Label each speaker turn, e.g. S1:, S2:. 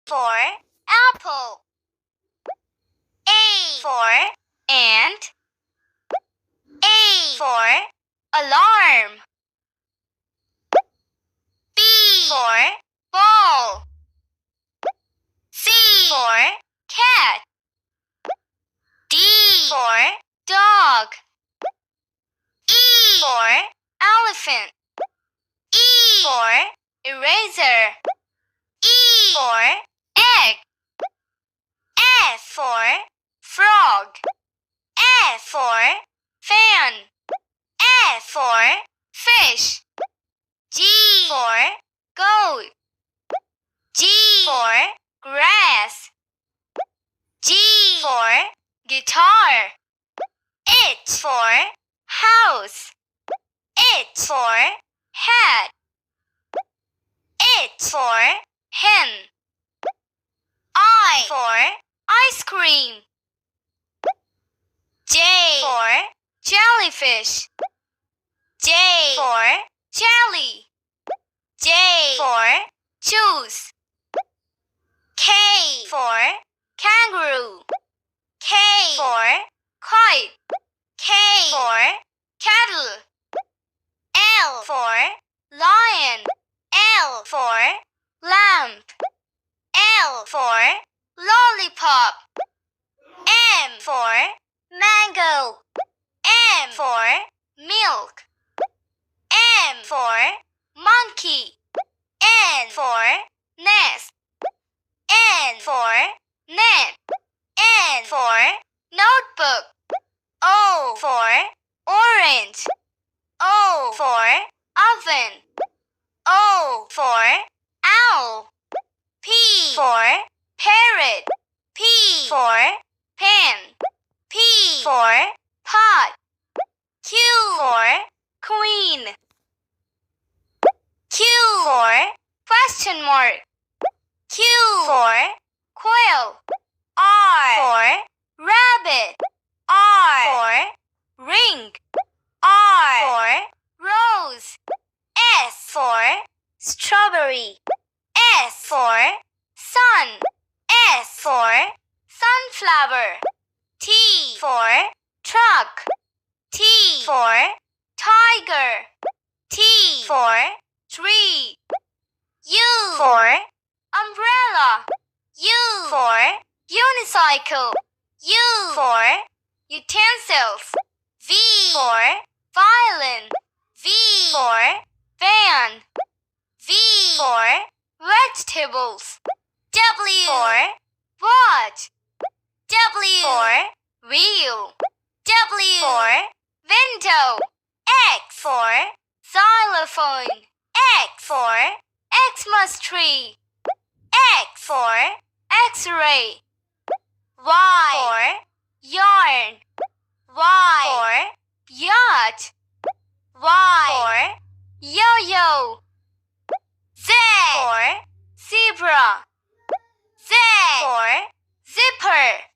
S1: for apple. A for ant. A for alarm. B for ball. C for cat. D for dog. E for elephant. E for eraser. E for egg. F for frog. F for fan. F for fish. G for goat. G for grass. G for guitar. H for house. H for hat. H for hen. I for ice cream. J for jellyfish. J for jelly. J for juice. K for kangaroo. K for kite. K for kettle. L for lion. L for lamp. L for lollipop. M for mango. M for milk. M for monkey. N for nest. N for net. N for notebook. O for orange. O for oven. O for owl. P for parrot. P for pen. P for pot. Q for queen. Q for question mark. Q for quail. R for rabbit. R for ring. R for rose. S for strawberry. S for sun. S for sunflower. T for truck. T for tiger. T for tree. U for umbrella. U for unicycle. U for utensils. V for violin. V for van. V for vegetables. W for watch. W for wheel. W for window. X for xylophone. X for Xmas tree. X for X-ray. Y for yarn. Y for yacht. Y for yo-yo. Z for zebra. Z for zipper.